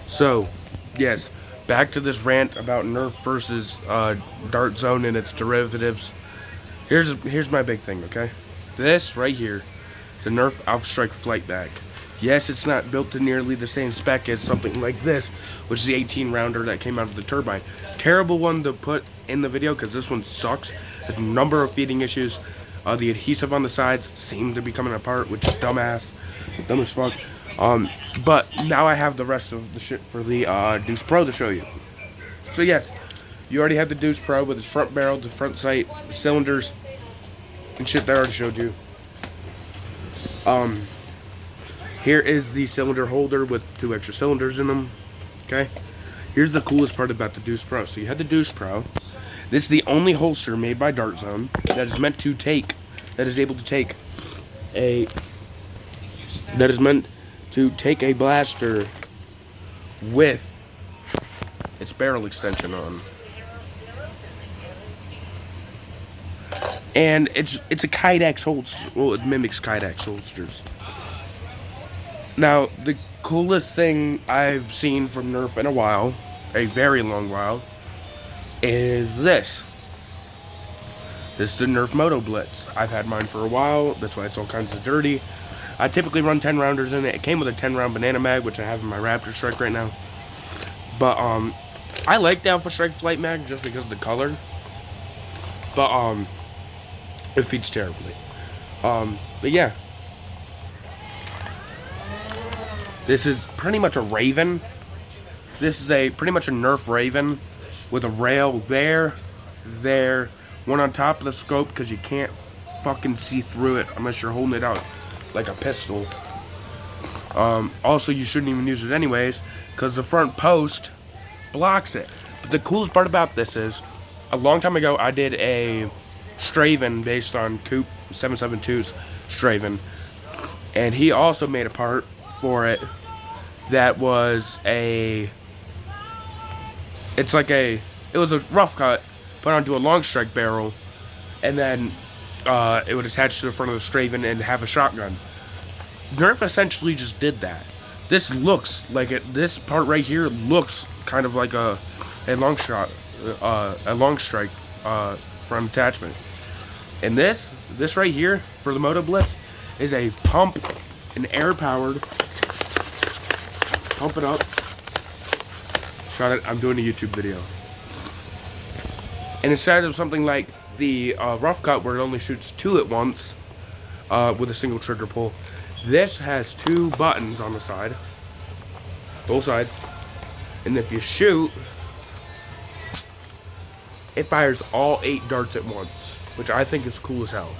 So, yes, back to this rant about Nerf versus Dart Zone and its derivatives. Here's my big thing, okay? This right here is a Nerf Alpha Strike Flight Bag. Yes, it's not built to nearly the same spec as something like this, which is the 18 rounder that came out of the turbine. Terrible one to put in the video because this one sucks. There's a number of feeding issues. The adhesive on the sides seem to be coming apart, which is dumb as fuck. But now I have the rest of the shit for the Deuce Pro to show you. So yes, you already have the Deuce Pro with its front barrel, the front sight, the cylinders, and shit that I already showed you. Here is the cylinder holder with 2 extra cylinders in them. Okay. Here's the coolest part about the Deuce Pro. So you have the Deuce Pro. This is the only holster made by Dart Zone that is able to take a blaster with its barrel extension on. And it's a Kydex holster. Well, it mimics Kydex holsters. Now, the coolest thing I've seen from Nerf in a while, a very long while, is this. This is the Nerf Moto Blitz. I've had mine for a while. That's why it's all kinds of dirty. I typically run 10 rounders in it. It came with a 10 round banana mag, which I have in my Raptor Strike right now. But I like the Alpha Strike Flight Mag just because of the color. But it feeds terribly. But yeah. This is pretty much a Raven. This is pretty much a Nerf Raven with a rail there, one on top of the scope because you can't fucking see through it unless you're holding it out like a pistol. Also, you shouldn't even use it anyways because the front post blocks it. But the coolest part about this is, a long time ago I did a Straven based on Coop 772's Straven, and he also made a part for it that was it was a rough cut put onto a long strike barrel, and then it would attach to the front of the Straven and have a shotgun. Nerf essentially just did that. This looks like it. This part right here looks kind of like a long strike front attachment. And this right here for the Moto Blitz is a pump, an air powered. Pump it up. Shot it. I'm doing a YouTube video. And instead of something like the rough cut where it only shoots 2 at once with a single trigger pull, this has 2 buttons on the side, both sides, and if you shoot, it fires all 8 darts at once, which I think is cool as hell.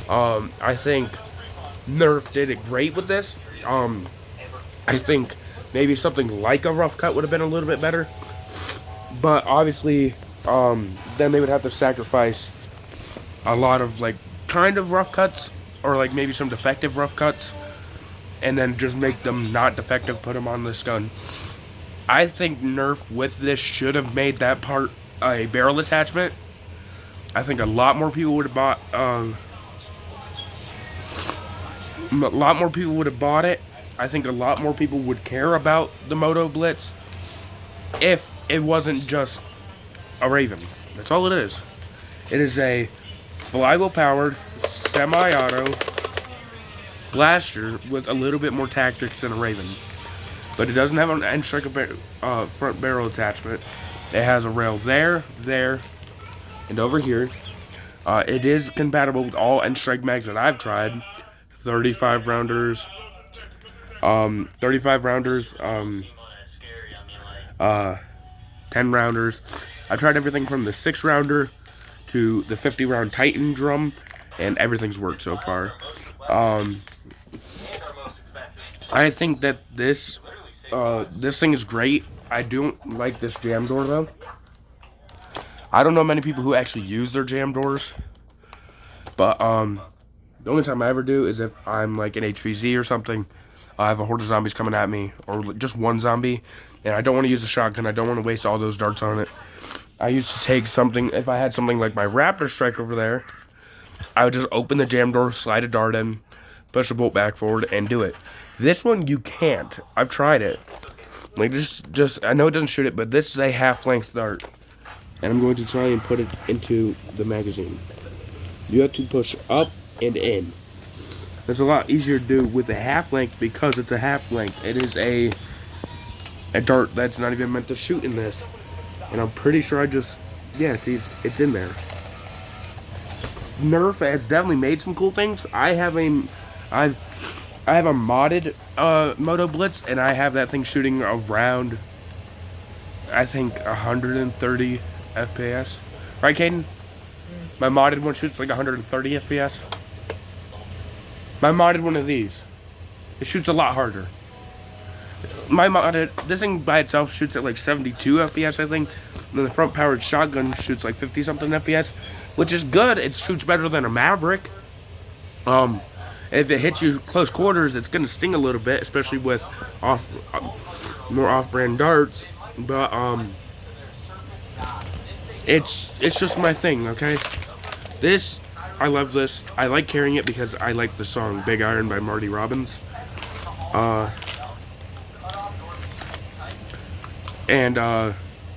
I think Nerf did it great with this. I think maybe something like a rough cut would have been a little bit better, but obviously then they would have to sacrifice a lot of like kind of rough cuts, or like maybe some defective rough cuts, and then just make them not defective, put them on this gun. I think Nerf with this should have made that part a barrel attachment. I think a lot more people would have bought it. I think a lot more people would care about the Moto Blitz if it wasn't just a Raven. That's all it is. It is a flywheel powered semi-auto blaster with a little bit more tactics than a Raven, but it doesn't have an end strike front barrel attachment. It has a rail there, and over here. It is compatible with all end strike mags that I've tried. 35 rounders, 10 rounders. I tried everything from the 6 rounder to the 50 round Titan drum, and everything's worked so far. I think that this thing is great. I don't like this jam door though. I don't know many people who actually use their jam doors, but the only time I ever do is if I'm like in HVZ or something. I have a horde of zombies coming at me, or just one zombie, and I don't want to use a shotgun. I don't want to waste all those darts on it. I used to take something, if I had something like my Raptor Strike over there, I would just open the jam door, slide a dart in, push the bolt back forward, and do it. This one, you can't. I've tried it. Like just I know it doesn't shoot it, but this is a half-length dart, and I'm going to try and put it into the magazine. You have to push up and in. It's a lot easier to do with a half length because it's a half length. It is a dart that's not even meant to shoot in this, and I'm pretty sure yeah, see, it's in there. Nerf has definitely made some cool things. I have a modded Moto Blitz, and I have that thing shooting around, I think, 130 FPS. Right, Caden? My modded one shoots like 130 FPS. My modded one of these, it shoots a lot harder. This thing by itself shoots at like 72 FPS, I think. And then the front powered shotgun shoots like 50 something FPS, which is good. It shoots better than a Maverick. If it hits you close quarters, it's gonna sting a little bit, especially with more off-brand darts. But it's just my thing, okay? I love this. I like carrying it because I like the song Big Iron by Marty Robbins. I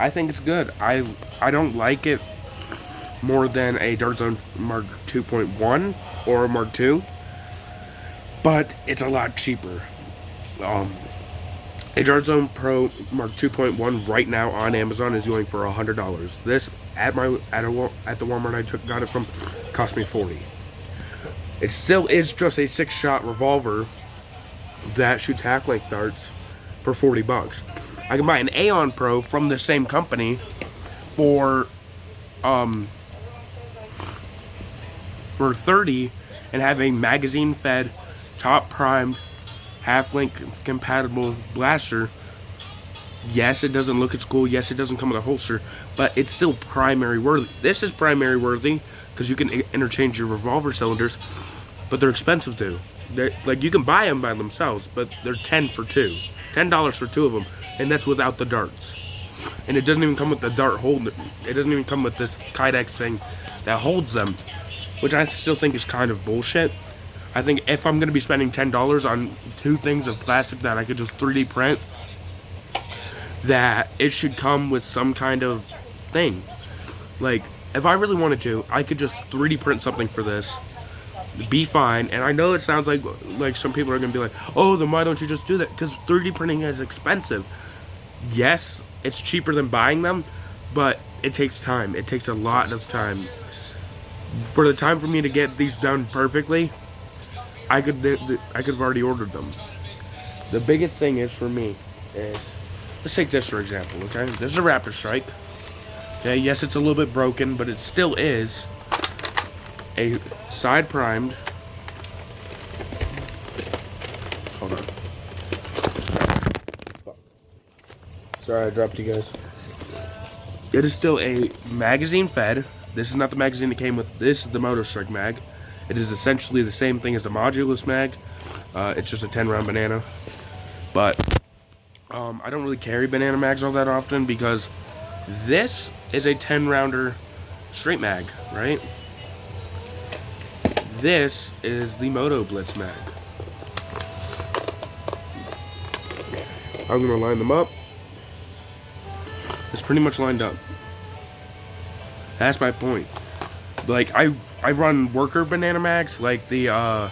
think it's good. I don't like it more than a Dart Zone Mark 2.1 or a Mark 2, but it's a lot cheaper. A Dart Zone Pro Mark 2.1 right now on Amazon is going for $100. This at the Walmart I got it from cost me $40. It still is just a 6-shot revolver that shoots half-length darts for $40. I can buy an Aeon Pro from the same company for $30 and have a magazine-fed, top-primed, half-length compatible blaster. Yes, it doesn't look as cool. Yes, it doesn't come with a holster, but it's still primary worthy. This is primary worthy because you can interchange your revolver cylinders, but they're expensive too. Like, you can buy them by themselves, but they're $10 for two of them, and that's without the darts. And it doesn't even come with the dart holder. It doesn't even come with this Kydex thing that holds them, which I still think is kind of bullshit. I think if I'm going to be spending $10 on two things of plastic that I could just 3D print, that it should come with some kind of thing. Like, if I really wanted to, I could just 3D print something for this, be fine. And I know it sounds like some people are going to be like, oh, then why don't you just do that? Because 3D printing is expensive. Yes, it's cheaper than buying them, but it takes time. It takes a lot of time. For the time for me to get these done perfectly, I could have already ordered them. The biggest thing is for me is, let's take this for example, okay? This is a Raptor Strike. Okay, yes, it's a little bit broken, but it still is a side primed. Hold on. Sorry, I dropped you guys. It is still a magazine fed. This is not the magazine that came with. This is the Moto Strike mag. It is essentially the same thing as the Modulus mag. It's just a 10-round banana. But I don't really carry banana mags all that often because this is a 10-rounder straight mag, right? This is the Moto Blitz mag. I'm gonna line them up. It's pretty much lined up. That's my point. Like, I run worker banana mags, like the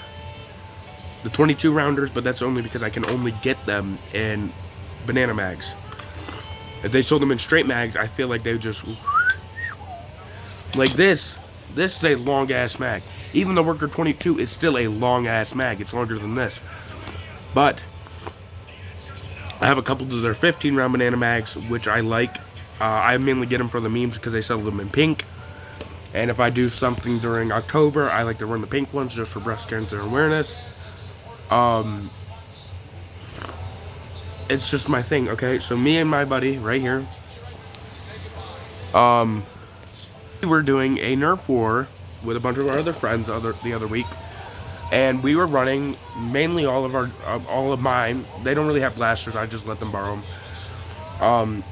22 rounders, but that's only because I can only get them in banana mags. If they sold them in straight mags, I feel like they would just, like this is a long ass mag. Even the worker 22 is still a long ass mag. It's longer than this. But I have a couple of their 15-round banana mags, which I like. I mainly get them for the memes because they sell them in pink. And if I do something during October, I like to run the pink ones just for breast cancer awareness. It's just my thing, okay? So me and my buddy right here, we were doing a Nerf war with a bunch of our other friends the other week, and we were running mainly all of mine. They don't really have blasters. I just let them borrow them.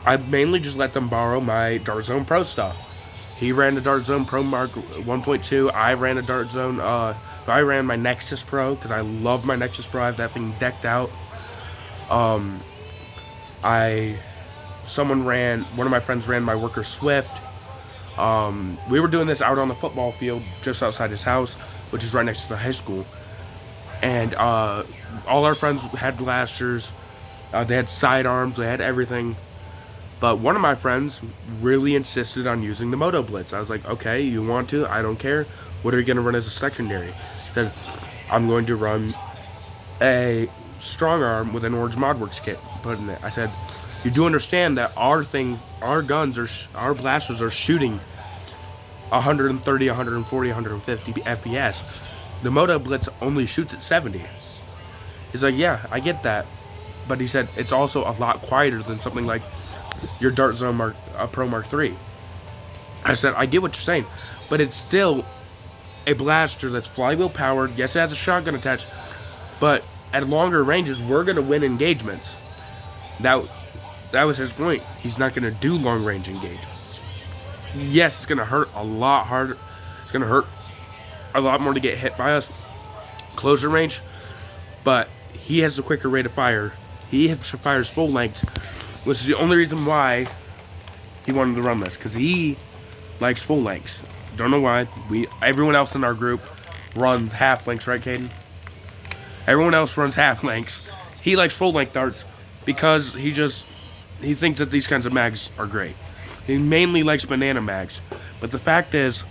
I mainly just let them borrow my Dart Zone Pro stuff. He ran the Dart Zone Pro Mark 1.2. I ran a Dart Zone. I ran my Nexus Pro because I love my Nexus Pro. I have that thing decked out. One of my friends ran my Worker Swift. We were doing this out on the football field just outside his house, which is right next to the high school. And all our friends had blasters. They had sidearms, they had everything. But one of my friends really insisted on using the Moto Blitz. I was like, okay, you want to? I don't care. What are you going to run as a secondary? He said, I'm going to run a strong arm with an Orange Modworks kit put in it. I said, you do understand that our blasters are shooting 130, 140, 150 FPS. The Moto Blitz only shoots at 70. He's like, yeah, I get that. But he said, it's also a lot quieter than something like your Dart Zone Pro Mark III. I said, I get what you're saying, but it's still a blaster that's flywheel powered. Yes, it has a shotgun attached, but at longer ranges, we're going to win engagements. That was his point. He's not going to do long range engagements. Yes, it's going to hurt a lot harder. It's going to hurt a lot more to get hit by us closer range, but he has the quicker rate of fire. He fires full length, which is the only reason why he wanted to run this, because he likes full lengths. Don't know why. Everyone else in our group runs half lengths, right, Caden? Everyone else runs half lengths. He likes full length darts because he thinks that these kinds of mags are great. He mainly likes banana mags, but the fact is,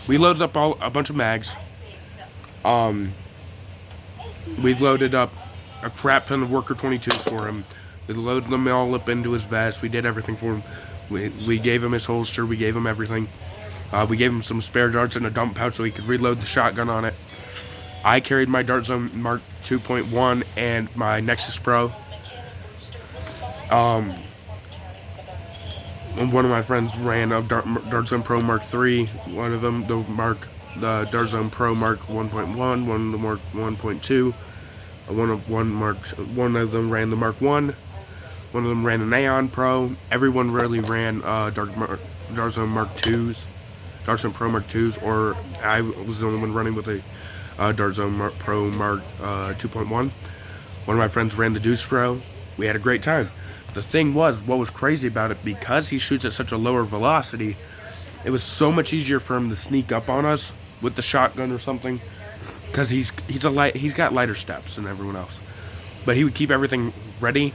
we loaded up a bunch of mags. We loaded up a crap ton of Worker 22s for him. We loaded them all up into his vest. We did everything for him. We gave him his holster. We gave him everything. We gave him some spare darts in a dump pouch so he could reload the shotgun on it. I carried my Dart Zone Mark 2.1 and my Nexus Pro. One of my friends ran a Dart Zone Pro Mark III. One of them, the Dart Zone Pro Mark 1.1. One of the Mark 1.2. One of them ran the Mark 1. One of them ran an Aeon Pro. Everyone really ran Dart Zone Mark 2s. Dart Zone Pro Mark 2s, or I was the only one running with a Dart Zone Pro Mark 2.1. One of my friends ran the Deuce Pro. We had a great time. The thing was, what was crazy about it, because he shoots at such a lower velocity, it was so much easier for him to sneak up on us with the shotgun or something, because he's got lighter steps than everyone else. But he would keep everything ready,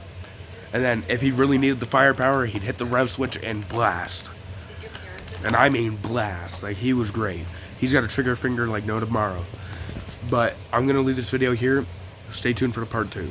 and then if he really needed the firepower, he'd hit the rev switch and blast. And I mean blast. Like, he was great. He's got a trigger finger like no tomorrow. But I'm gonna leave this video here. Stay tuned for the part 2.